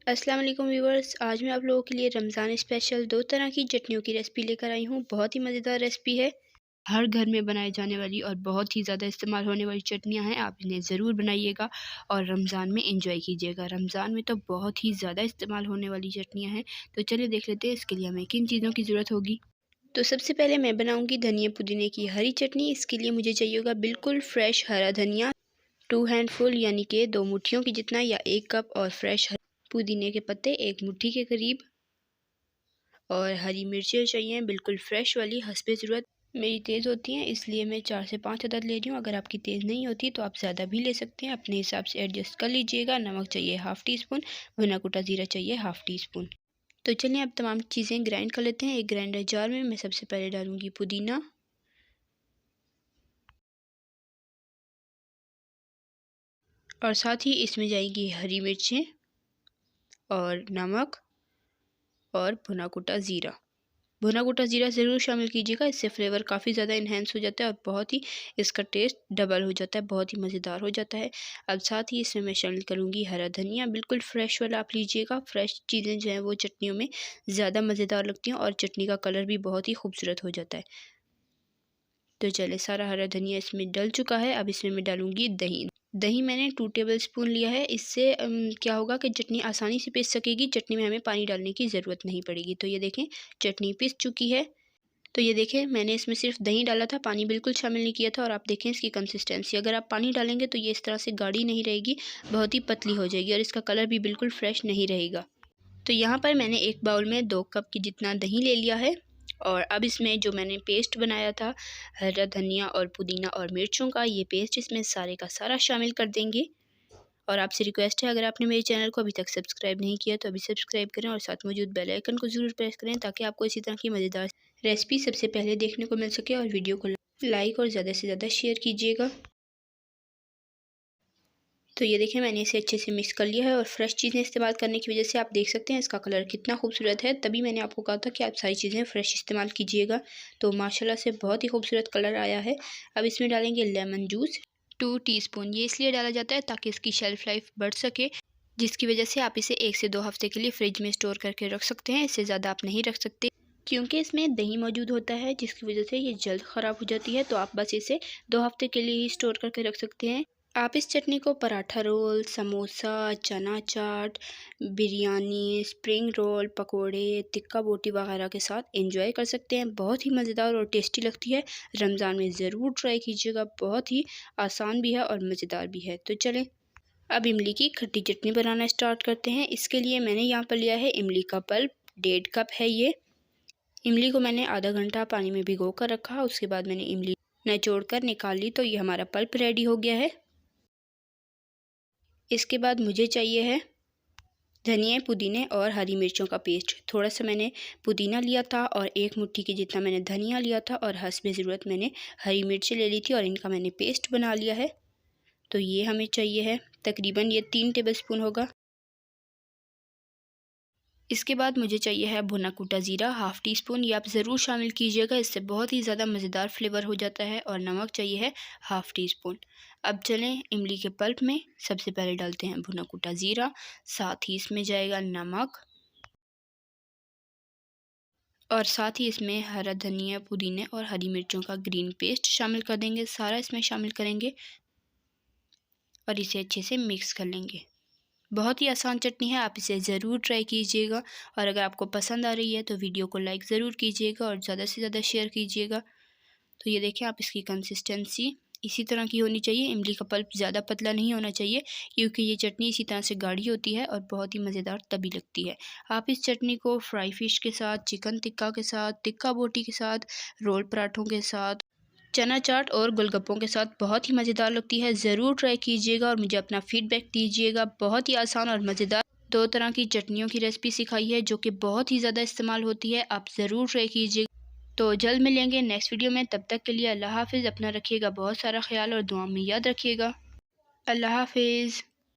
अस्सलाम वालेकुम व्यूवर्स, आज मैं आप लोगों के लिए रमज़ान स्पेशल 2 तरह की चटनियों की रेसिपी लेकर आई हूँ। बहुत ही मज़ेदार रेसिपी है। हर घर में बनाए जाने वाली और बहुत ही ज़्यादा इस्तेमाल होने वाली चटनियाँ हैं। आप इन्हें ज़रूर बनाइएगा और रमज़ान में एंजॉय कीजिएगा। रमज़ान में तो बहुत ही ज़्यादा इस्तेमाल होने वाली चटनियाँ हैं। तो चलिए देख लेते हैं इसके लिए हमें किन चीज़ों की ज़रूरत होगी। तो सबसे पहले मैं बनाऊँगी धनिया पुदीने की हरी चटनी। इसके लिए मुझे चाहिए होगा बिल्कुल फ्रेश हरा धनिया 2 हैंडफुल यानी कि 2 मुट्ठियों की जितना या 1 कप, और फ्रेश पुदीने के पत्ते 1 मुट्ठी के करीब, और हरी मिर्चें चाहिए बिल्कुल फ्रेश वाली हस्बे ज़रूरत। मेरी तेज़ होती हैं इसलिए मैं 4 से 5 अदद ले रही हूँ। अगर आपकी तेज़ नहीं होती तो आप ज़्यादा भी ले सकते हैं, अपने हिसाब से एडजस्ट कर लीजिएगा। नमक चाहिए हाफ़ टी स्पून, भुना कुटा ज़ीरा चाहिए हाफ़ टी स्पून। तो चलिए अब तमाम चीज़ें ग्राइंड कर लेते हैं। एक ग्राइंडर जार में मैं सबसे पहले डालूँगी पुदीना, और साथ ही इसमें जाएगी हरी मिर्चें और नमक और भुना कुटा ज़ीरा। भुना कुटा ज़ीरा ज़रूर शामिल कीजिएगा, इससे फ्लेवर काफ़ी ज़्यादा इन्हेंस हो जाता है और बहुत ही इसका टेस्ट डबल हो जाता है, बहुत ही मज़ेदार हो जाता है। अब साथ ही इसमें मैं शामिल करूँगी हरा धनिया, बिल्कुल फ्रेश वाला आप लीजिएगा। फ्रेश चीज़ें जो हैं वो चटनियों में ज़्यादा मज़ेदार लगती हैं और चटनी का कलर भी बहुत ही खूबसूरत हो जाता है। तो चले सारा हरा धनिया इसमें डल चुका है। अब इसमें मैं डालूँगी दही। दही मैंने 2 टेबल स्पून लिया है। इससे क्या होगा कि चटनी आसानी से पिस सकेगी, चटनी में हमें पानी डालने की ज़रूरत नहीं पड़ेगी। तो ये देखें चटनी पिस चुकी है। तो ये देखें मैंने इसमें सिर्फ दही डाला था, पानी बिल्कुल शामिल नहीं किया था। और आप देखें इसकी कंसिस्टेंसी, अगर आप पानी डालेंगे तो ये इस तरह से गाढ़ी नहीं रहेगी, बहुत ही पतली हो जाएगी और इसका कलर भी बिल्कुल फ्रेश नहीं रहेगा। तो यहाँ पर मैंने एक बाउल में 2 कप की जितना दही ले लिया है। और अब इसमें जो मैंने पेस्ट बनाया था हरा धनिया और पुदीना और मिर्चों का, ये पेस्ट इसमें सारे का सारा शामिल कर देंगे। और आपसे रिक्वेस्ट है, अगर आपने मेरे चैनल को अभी तक सब्सक्राइब नहीं किया तो अभी सब्सक्राइब करें और साथ मौजूद बेल आइकन को ज़रूर प्रेस करें, ताकि आपको इसी तरह की मज़ेदार रेसिपी सबसे पहले देखने को मिल सके। और वीडियो को लाइक और ज़्यादा से ज़्यादा शेयर कीजिएगा। तो ये देखिए मैंने इसे अच्छे से मिक्स कर लिया है और फ्रेश चीज़ें इस्तेमाल करने की वजह से आप देख सकते हैं इसका कलर कितना खूबसूरत है। तभी मैंने आपको कहा था कि आप सारी चीज़ें फ्रेश इस्तेमाल कीजिएगा। तो माशाल्लाह से बहुत ही खूबसूरत कलर आया है। अब इसमें डालेंगे लेमन जूस 2 टीस्पून। ये इसलिए डाला जाता है ताकि इसकी शेल्फ़ लाइफ बढ़ सके, जिसकी वजह से आप इसे 1 से 2 हफ़्ते के लिए फ्रिज में स्टोर करके रख सकते हैं। इससे ज़्यादा आप नहीं रख सकते, क्योंकि इसमें दही मौजूद होता है, जिसकी वजह से ये जल्द ख़राब हो जाती है। तो आप बस इसे 2 हफ़्ते के लिए ही स्टोर करके रख सकते हैं। आप इस चटनी को पराठा रोल, समोसा, चना चाट, बिरयानी, स्प्रिंग रोल, पकोड़े, तिक्का बोटी वगैरह के साथ एंजॉय कर सकते हैं। बहुत ही मज़ेदार और टेस्टी लगती है। रमज़ान में ज़रूर ट्राई कीजिएगा, बहुत ही आसान भी है और मज़ेदार भी है। तो चलें अब इमली की खट्टी चटनी बनाना स्टार्ट करते हैं। इसके लिए मैंने यहाँ पर लिया है इमली का पल्प, 1.5 कप है ये। इमली को मैंने आधा घंटा पानी में भिगो कर रखा, उसके बाद मैंने इमली निचोड़ कर निकाल ली। तो ये हमारा पल्प रेडी हो गया है। इसके बाद मुझे चाहिए है धनिया, पुदीने और हरी मिर्चों का पेस्ट। थोड़ा सा मैंने पुदीना लिया था और 1 मुट्ठी के जितना मैंने धनिया लिया था, और हस्बे ज़रूरत मैंने हरी मिर्चें ले ली थी और इनका मैंने पेस्ट बना लिया है। तो ये हमें चाहिए है तकरीबन ये 3 टेबलस्पून होगा। इसके बाद मुझे चाहिए है भुना कुटा ज़ीरा हाफ़ टी स्पून। ये आप ज़रूर शामिल कीजिएगा, इससे बहुत ही ज़्यादा मज़ेदार फ्लेवर हो जाता है। और नमक चाहिए है हाफ़ टी स्पून। अब चलें इमली के पल्प में सबसे पहले डालते हैं भुना कुटा ज़ीरा, साथ ही इसमें जाएगा नमक, और साथ ही इसमें हरा धनिया, पुदीने और हरी मिर्चों का ग्रीन पेस्ट शामिल कर देंगे। सारा इसमें शामिल करेंगे और इसे अच्छे से मिक्स कर लेंगे। बहुत ही आसान चटनी है, आप इसे ज़रूर ट्राई कीजिएगा। और अगर आपको पसंद आ रही है तो वीडियो को लाइक ज़रूर कीजिएगा और ज़्यादा से ज़्यादा शेयर कीजिएगा। तो ये देखें आप इसकी कंसिस्टेंसी इसी तरह की होनी चाहिए। इमली का पल्प ज़्यादा पतला नहीं होना चाहिए, क्योंकि ये चटनी इसी तरह से गाढ़ी होती है और बहुत ही मज़ेदार तभी लगती है। आप इस चटनी को फ्राई फ़िश के साथ, चिकन टिक्का के साथ, टिक्का बोटी के साथ, रोल पराठों के साथ, चना चाट और गोलगप्पों के साथ बहुत ही मज़ेदार लगती है। ज़रूर ट्राई कीजिएगा और मुझे अपना फ़ीडबैक दीजिएगा। बहुत ही आसान और मज़ेदार 2 तरह की चटनियों की रेसिपी सिखाई है, जो कि बहुत ही ज़्यादा इस्तेमाल होती है। आप ज़रूर ट्राई कीजिएगा। तो जल्द मिलेंगे नेक्स्ट वीडियो में, तब तक के लिए अल्लाह हाफ़िज़। अपना रखिएगा बहुत सारा ख्याल और दुआ में याद रखिएगा। अल्लाह हाफ़िज़।